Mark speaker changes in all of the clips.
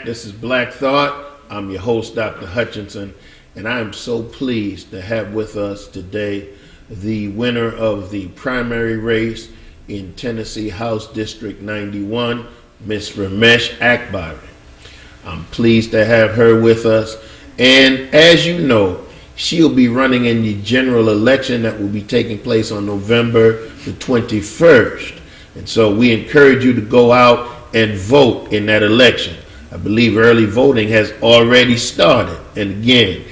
Speaker 1: back. This is Black Thought. I'm your host, Dr. Hutchinson, and I am so pleased to have with us today the winner of the primary race in Tennessee House District 91, Ms. Raumesh Akbari. I'm pleased to have her with us, and as you know, she'll be running in the general election that will be taking place on November the 21st. And so we encourage you to go out and vote in that election. I believe early voting has already started. And again,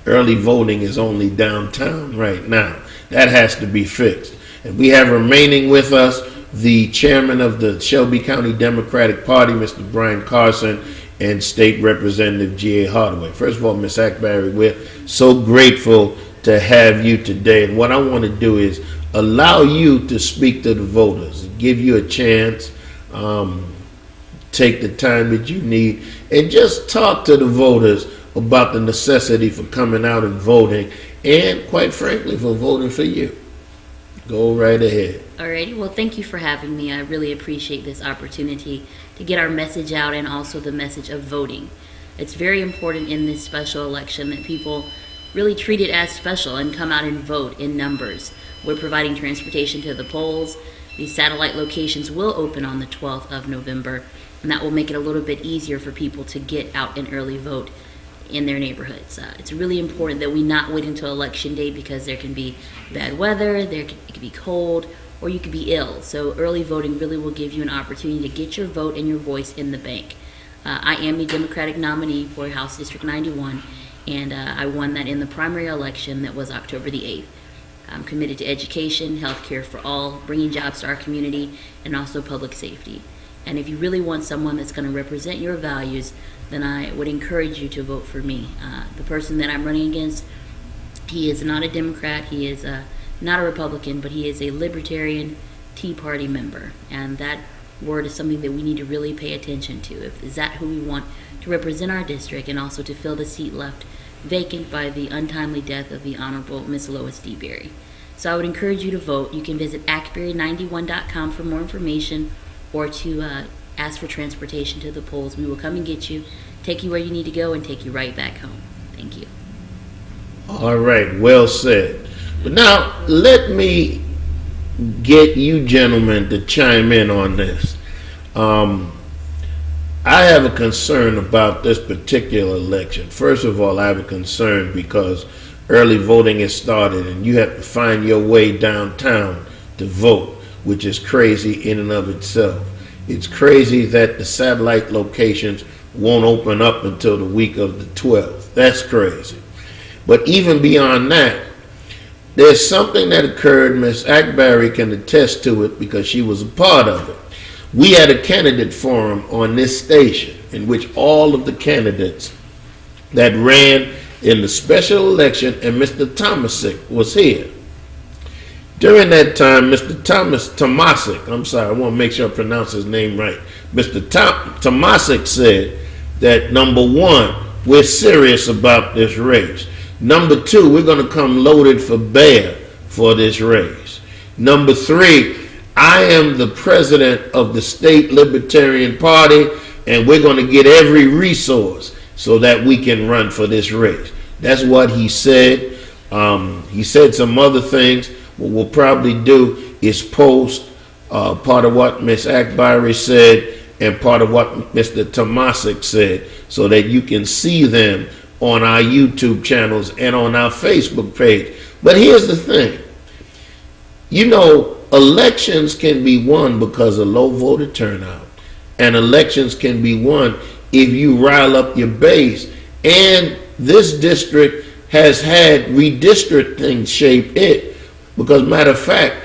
Speaker 1: early voting is only downtown right now. That has to be fixed. And we have remaining with us the chairman of the Shelby County Democratic Party, Mr. Bryan Carson, and State Representative G.A. Hardaway. First of all, Ms. Akbari, we're so grateful to have you today. And what I want to do is allow you to speak to the voters, give you a chance, take the time that you need, and just talk to the voters about the necessity for coming out and voting, and quite frankly, for voting for you. Go right ahead.
Speaker 2: Alrighty, well, thank you for having me. I really appreciate this opportunity to get our message out and also the message of voting. It's very important in this special election that people really treat it as special and come out and vote in numbers. We're providing transportation to the polls. These satellite locations will open on the 12th of November, and that will make it a little bit easier for people to get out and early vote in their neighborhoods. It's really important that we not wait until election day because there can be bad weather, it can be cold, or you could be ill. So early voting really will give you an opportunity to get your vote and your voice in the bank. I am a Democratic nominee for House District 91, and I won that in the primary election that was October the 8th. I'm committed to education, health care for all, bringing jobs to our community, and also public safety. And if you really want someone that's going to represent your values, then I would encourage you to vote for me. The person that I'm running against, he is not a Democrat, he is not a Republican, but he is a Libertarian Tea Party member. And that word is something that we need to really pay attention to. Is that who we want to represent our district and also to fill the seat left vacant by the untimely death of the Honorable Miss Lois D. Berry. So I would encourage you to vote. You can visit akbari91.com for more information or to ask for transportation to the polls. We will come and get you, take you where you need to go, and take you right back home. Thank you.
Speaker 1: All right, well said. But now let me get you gentlemen to chime in on this. I have a concern about this particular election. First of all, I have a concern because early voting has started and you have to find your way downtown to vote, which is crazy in and of itself. It's crazy that the satellite locations won't open up until the week of the 12th. That's crazy. But even beyond that, there's something that occurred. Ms. Akbari can attest to it because she was a part of it. We had a candidate forum on this station in which all of the candidates that ran in the special election, and Mr. Tomasic was here. During that time, Mr. Tomasic, I want to make sure I pronounce his name right. Mr. Tomasic said that, number one, we're serious about this race. Number two, we're going to come loaded for bear for this race. Number three, I am the president of the State Libertarian Party, and we're going to get every resource so that we can run for this race. That's what he said. He said some other things. What we'll probably do is post part of what Ms. Akbari said and part of what Mr. Tomasic said so that you can see them on our YouTube channels and on our Facebook page. But here's the thing. You know, elections can be won because of low voter turnout, and elections can be won if you rile up your base. And this district has had redistricting shape it, because matter of fact,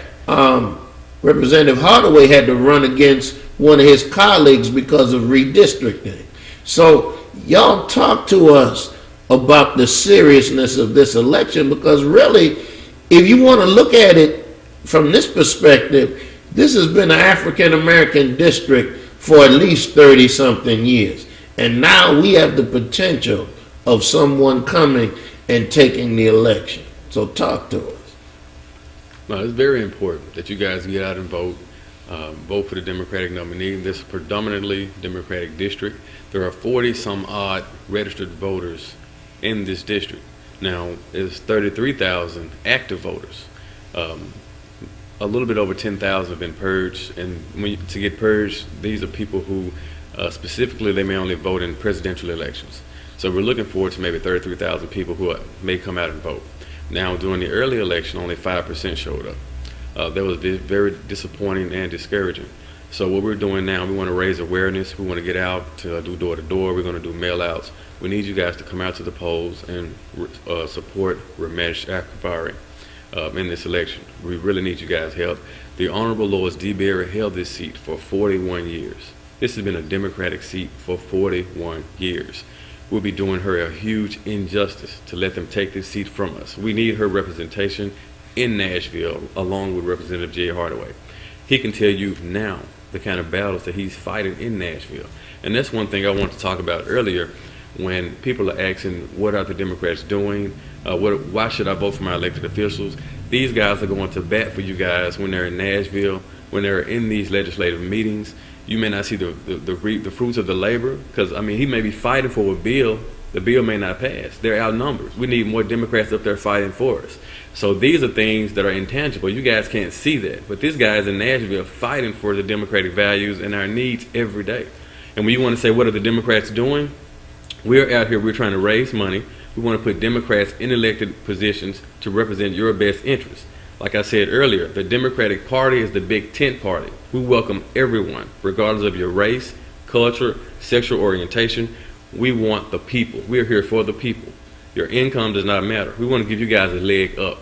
Speaker 1: Representative Hardaway had to run against one of his colleagues because of redistricting. So y'all talk to us about the seriousness of this election, because really, if you want to look at it from this perspective, this has been an African-American district for at least 30-something years. And now we have the potential of someone coming and taking the election. So talk to us.
Speaker 3: No, it's very important that you guys get out and vote. vote for the Democratic nominee. This is a predominantly Democratic district. There are 40 some odd registered voters in this district. Now, there's 33,000 active voters. A little bit over 10,000 have been purged, and to get purged, these are people who specifically they may only vote in presidential elections. So we're looking forward to maybe 33,000 people who may come out and vote. Now, during the early election, only 5% showed up. That was very disappointing and discouraging. So what we're doing now, we want to raise awareness. We want to get out to do door-to-door. We're going to do mail-outs. We need you guys to come out to the polls and support Raumesh Akbari in this election. We really need you guys' help. The Honorable Lois D. Berry held this seat for 41 years. This has been a Democratic seat for 41 years. We'll be doing her a huge injustice to let them take this seat from us. We need her representation in Nashville, along with Representative J. Hardaway. He can tell you now the kind of battles that he's fighting in Nashville. And that's one thing I wanted to talk about earlier when people are asking, what are the Democrats doing? Why should I vote for my elected officials? These guys are going to bat for you guys when they're in Nashville, when they're in these legislative meetings. You may not see the fruits of the labor, because, I mean, he may be fighting for a bill. The bill may not pass. They're outnumbered. We need more Democrats up there fighting for us. So these are things that are intangible. You guys can't see that. But this guy's in Nashville fighting for the democratic values and our needs every day. And when you want to say, what are the Democrats doing? We're out here, we're trying to raise money. We want to put Democrats in elected positions to represent your best interests. Like I said earlier, the Democratic Party is the big tent party. We welcome everyone, regardless of your race, culture, sexual orientation. We want the people. We're here for the people. Your income does not matter. We want to give you guys a leg up.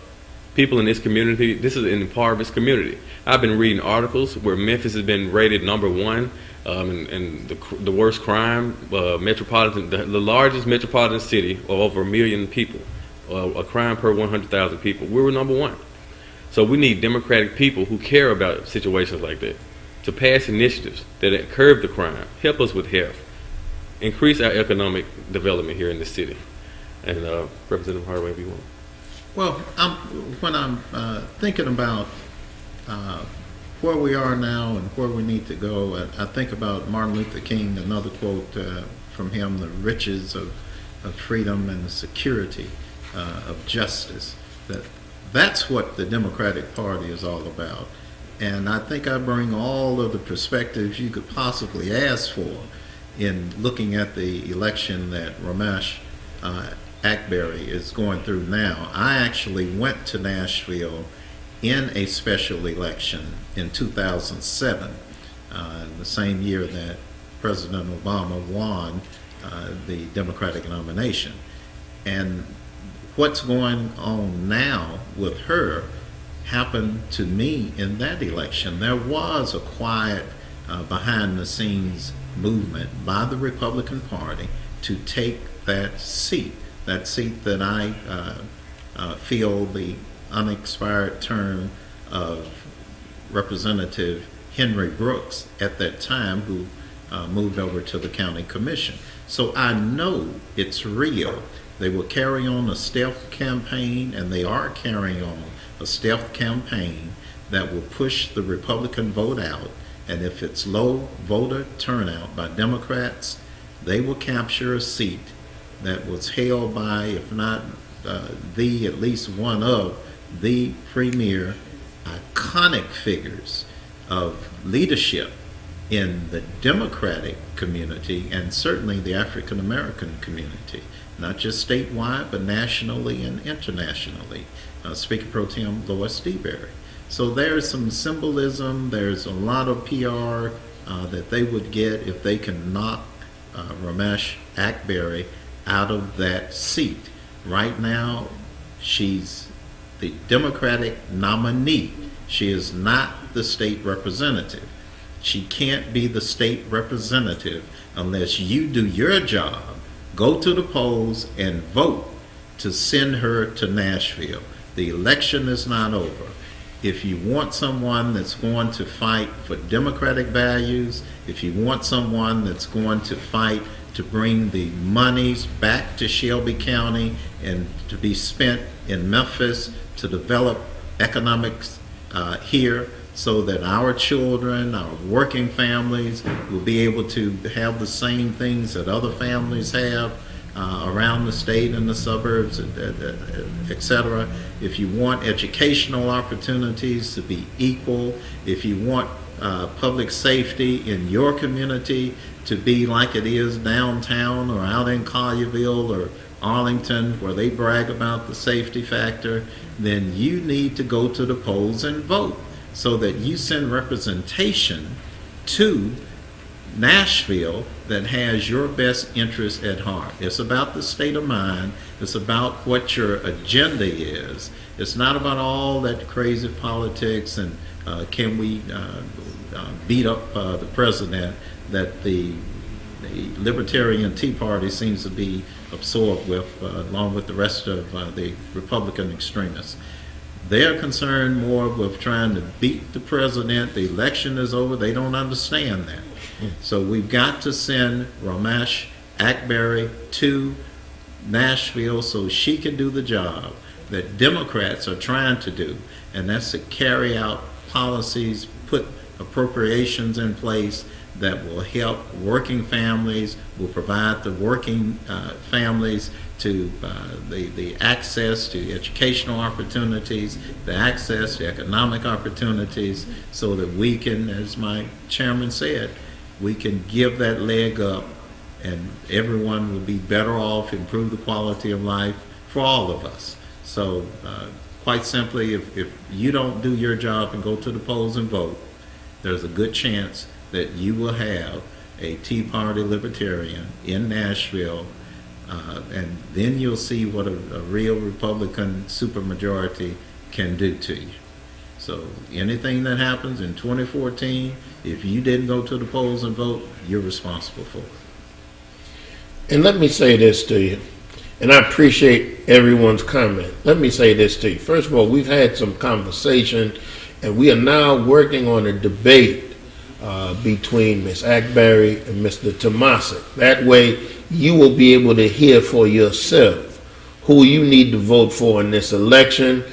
Speaker 3: People in this community, this is an impoverished community. I've been reading articles where Memphis has been rated #1 and the worst crime, metropolitan, the largest metropolitan city of over 1 million people, a crime per 100,000 people. We were #1. So we need democratic people who care about situations like that to pass initiatives that curb the crime, help us with health, increase our economic development here in the city. And Representative Hardaway, if you want.
Speaker 4: Well, when I'm thinking about where we are now and where we need to go, I think about Martin Luther King, another quote from him, the riches of freedom and the security of justice. That's what the Democratic Party is all about. And I think I bring all of the perspectives you could possibly ask for in looking at the election that Raumesh Akbari is going through now. I actually went to Nashville in a special election in 2007, the same year that President Obama won the Democratic nomination. And what's going on now with her happened to me in that election. There was a quiet behind-the-scenes movement by the Republican Party to take that seat that I feel the unexpired term of Representative Henry Brooks at that time, who moved over to the county commission. So I know it's real. They will carry on a stealth campaign, and they are carrying on a stealth campaign that will push the Republican vote out. And if it's low voter turnout by Democrats, they will capture a seat that was held by, if not at least one of the premier iconic figures of leadership in the Democratic community, and certainly the African American community, not just statewide, but nationally and internationally. Speaker Pro Tem Lois D. Berry. So there's some symbolism, there's a lot of PR that they would get if they can knock Raumesh Akbari out of that seat. Right now, she's the Democratic nominee. She is not the state representative. She can't be the state representative unless you do your job, go to the polls and vote to send her to Nashville. The election is not over. If you want someone that's going to fight for democratic values, if you want someone that's going to fight to bring the monies back to Shelby County and to be spent in Memphis to develop economics here so that our children, our working families will be able to have the same things that other families have around the state and the suburbs, et cetera. If you want educational opportunities to be equal, if you want public safety in your community to be like it is downtown or out in Collierville or Arlington, where they brag about the safety factor, then you need to go to the polls and vote so that you send representation to Nashville that has your best interest at heart. It's about the state of mind. It's about what your agenda is. It's not about all that crazy politics and can we beat up the president that the Libertarian Tea Party seems to be absorbed with, along with the rest of the Republican extremists. They're concerned more with trying to beat the president. The election is over. They don't understand that. So we've got to send Raumesh Akbari to Nashville so she can do the job that Democrats are trying to do, and that's to carry out policies, put appropriations in place that will help working families, will provide the working families to the access to educational opportunities, the access to economic opportunities, so that we can, as my chairman said, we can give that leg up and everyone will be better off, improve the quality of life for all of us. So quite simply, if you don't do your job and go to the polls and vote, there's a good chance that you will have a Tea Party Libertarian in Nashville, and then you'll see what a real Republican supermajority can do to you. So anything that happens in 2014, if you didn't go to the polls and vote, you're responsible for it.
Speaker 1: And let me say this to you, and I appreciate everyone's comment. Let me say this to you. First of all, we've had some conversation, and we are now working on a debate between Ms. Akbari and Mr. Tomasic. That way, you will be able to hear for yourself who you need to vote for in this election.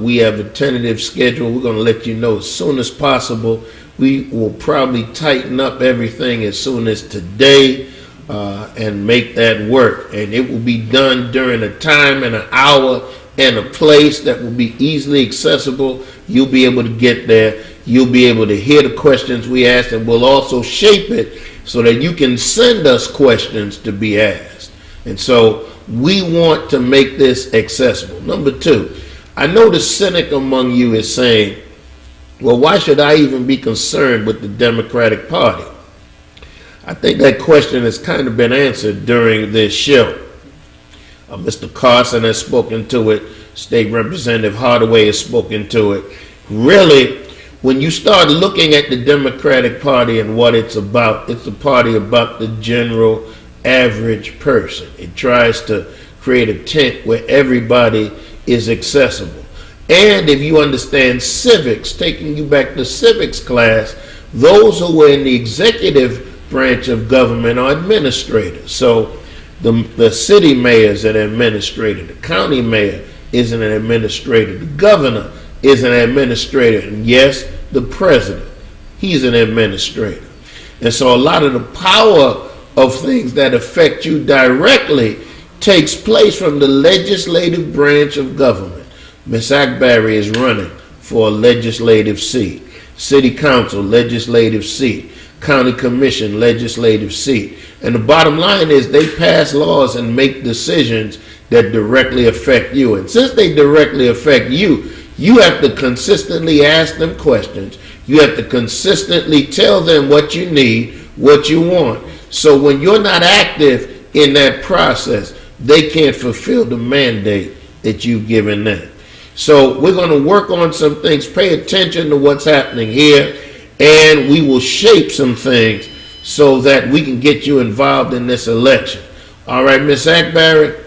Speaker 1: We have a tentative schedule. We're going to let you know as soon as possible. We will probably tighten up everything as soon as today and make that work. And it will be done during a time and an hour and a place that will be easily accessible. You'll be able to get there. You'll be able to hear the questions we ask, and we'll also shape it so that you can send us questions to be asked. And so we want to make this accessible. Number two, I know the cynic among you is saying, well, why should I even be concerned with the Democratic Party? I think that question has kind of been answered during this show. Mr. Carson has spoken to it. State Representative Hardaway has spoken to it. Really, when you start looking at the Democratic Party and what it's a party about the general average person. It tries to create a tent where everybody is accessible. And if you understand civics, taking you back to civics class, those who were in the executive branch of government are administrators. So the city mayor is an administrator, the county mayor is an administrator, the governor is an administrator, and yes, the president, he's an administrator. And so a lot of the power of things that affect you directly takes place from the legislative branch of government. Ms. Akbari is running for a legislative seat. City council, legislative seat. County commission, legislative seat. And the bottom line is they pass laws and make decisions that directly affect you. And since they directly affect you, you have to consistently ask them questions. You have to consistently tell them what you need, what you want. So when you're not active in that process, they can't fulfill the mandate that you've given them. So we're going to work on some things. Pay attention to what's happening here, and we will shape some things so that we can get you involved in this election. All right, Ms. Akbari,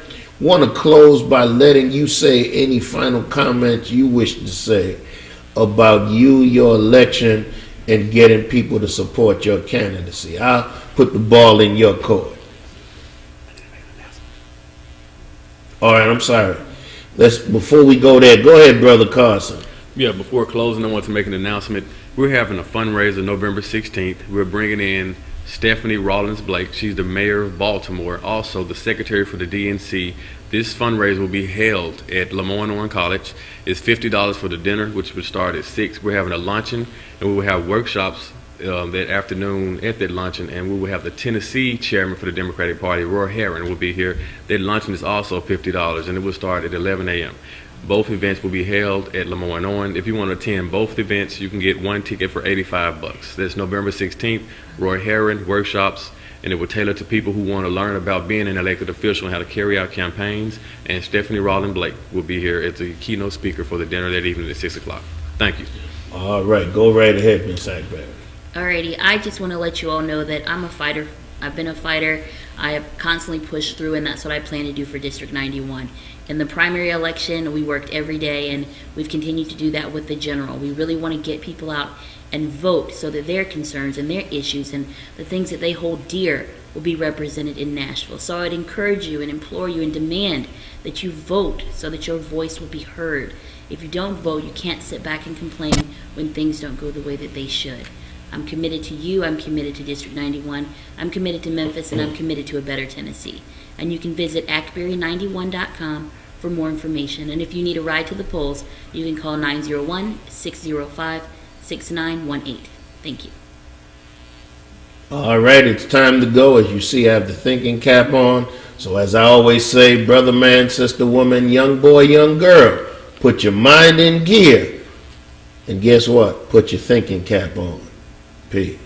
Speaker 1: want to close by letting you say any final comments you wish to say about your election, and getting people to support your candidacy. I'll put the ball in your court. All right, I'm sorry. Before we go there, go ahead, Brother Carson.
Speaker 3: Yeah, before closing, I want to make an announcement. We're having a fundraiser November 16th. We're bringing in Stephanie Rawlins Blake. She's the mayor of Baltimore, also the secretary for the DNC. This fundraiser will be held at Lemoyne College. It's $50 for the dinner, which will start at 6. We're having a luncheon, and we will have workshops that afternoon at that luncheon, and we will have the Tennessee chairman for the Democratic Party, Roy Herron, will be here. That luncheon is also $50, and it will start at 11 a.m. Both events will be held at Lemoyne. If you want to attend both events, you can get one ticket for $85. That's November 16th, Roy Herron workshops, and it will tailor to people who want to learn about being an elected official and how to carry out campaigns. And Stephanie Rawlins Blake will be here as the keynote speaker for the dinner that evening at 6 o'clock. Thank you.
Speaker 1: All right, go right ahead, Ms. Akbari.
Speaker 2: Alrighty, I just want to let you all know that I'm a fighter. I've been a fighter. I have constantly pushed through, and that's what I plan to do for District 91. In the primary election, we worked every day, and we've continued to do that with the general. We really want to get people out and vote so that their concerns and their issues and the things that they hold dear will be represented in Nashville. So I'd encourage you and implore you and demand that you vote so that your voice will be heard. If you don't vote, you can't sit back and complain when things don't go the way that they should. I'm committed to you, I'm committed to District 91, I'm committed to Memphis, and I'm committed to a better Tennessee. And you can visit akbari91.com for more information. And if you need a ride to the polls, you can call 901-605-6918. Thank you.
Speaker 1: All right, it's time to go. As you see, I have the thinking cap on. So as I always say, brother, man, sister, woman, young boy, young girl, put your mind in gear. And guess what? Put your thinking cap on. Peace.